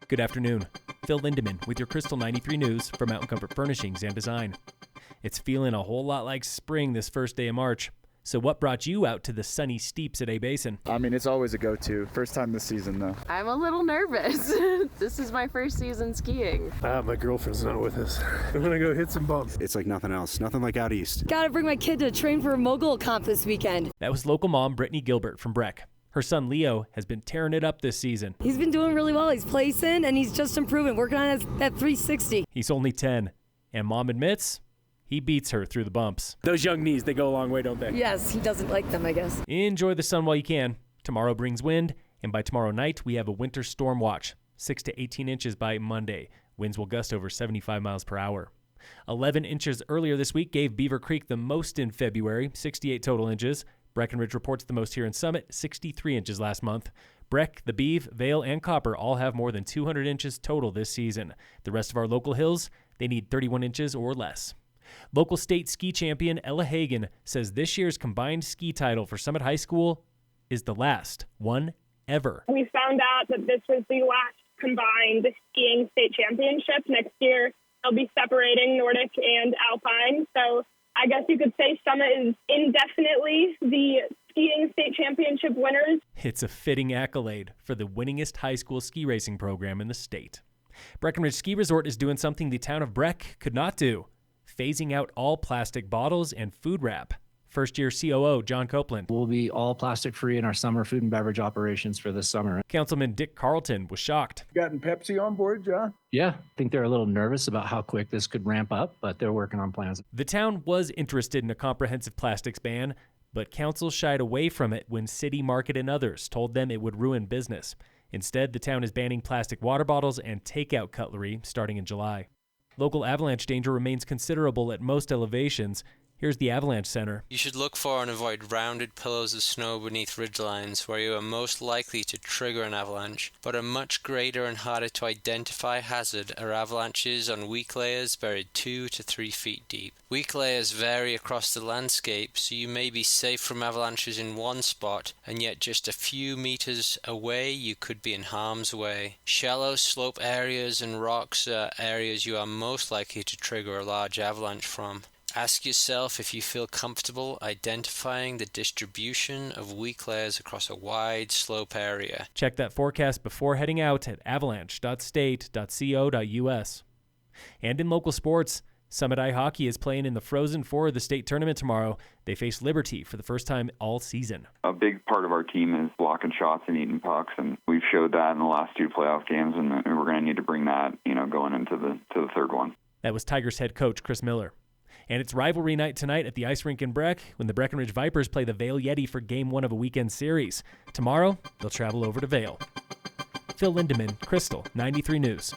Good afternoon. Phil Lindemann with your Krystal 93 News for Mountain Comfort Furnishings and Design. It's feeling a whole lot like spring this first day of March. So what brought you out to the sunny steeps at A-Basin? I mean, it's always a go-to. First time this season, though. I'm a little nervous. This is my first season skiing. My girlfriend's not with us. I'm gonna go hit some bumps. It's like nothing else. Nothing like out east. Gotta bring my kid to train for a mogul comp this weekend. That was local mom Brittany Gilbert from Breck. Her son Leo has been tearing it up this season. He's been doing really well. He's placing and he's just improving, working on that 360. He's only 10, and mom admits he beats her through the bumps. Those young knees, they go a long way, don't they? Yes, he doesn't like them, I guess. Enjoy the sun while you can. Tomorrow brings wind, and by tomorrow night, we have a winter storm watch, 6 to 18 inches by Monday. Winds will gust over 75 miles per hour. 11 inches earlier this week gave Beaver Creek the most in February, 68 total inches. Breckenridge reports the most here in Summit, 63 inches last month. Breck, the Beeve, Vail, and Copper all have more than 200 inches total this season. The rest of our local hills, they need 31 inches or less. Local state ski champion Ella Hagen says this year's combined ski title for Summit High School is the last one ever. We found out that this was the last combined skiing state championship. Next year, they'll be separating Nordic and Alpine. So I guess you could say Summit is indefinitely the skiing state championship winners. It's a fitting accolade for the winningest high school ski racing program in the state. Breckenridge Ski Resort is doing something the town of Breck could not do, phasing out all plastic bottles and food wrap. First-year COO John Copeland. We'll be all plastic-free in our summer food and beverage operations for this summer. Councilman Dick Carlton was shocked. Gotten Pepsi on board, John? Yeah, I think they're a little nervous about how quick this could ramp up, but they're working on plans. The town was interested in a comprehensive plastics ban, but council shied away from it when City Market and others told them it would ruin business. Instead, the town is banning plastic water bottles and takeout cutlery starting in July. Local avalanche danger remains considerable at most elevations. Here's the Avalanche Center. You should look for and avoid rounded pillows of snow beneath ridgelines where you are most likely to trigger an avalanche, but a much greater and harder to identify hazard are avalanches on weak layers buried 2 to 3 feet deep. Weak layers vary across the landscape, so you may be safe from avalanches in one spot, and yet just a few meters away you could be in harm's way. Shallow slope areas and rocks are areas you are most likely to trigger a large avalanche from. Ask yourself if you feel comfortable identifying the distribution of weak layers across a wide slope area. Check that forecast before heading out at avalanche.state.co.us. And in local sports, Summit High Hockey is playing in the Frozen Four of the state tournament tomorrow. They face Liberty for the first time all season. A big part of our team is blocking shots and eating pucks, and we've showed that in the last 2 playoff games, and we're going to need to bring that, going into the third one. That was Tigers head coach Chris Miller. And it's rivalry night tonight at the ice rink in Breck when the Breckenridge Vipers play the Vail Yeti for Game 1 of a weekend series. Tomorrow, they'll travel over to Vail. Phil Lindemann, Krystal 93 News.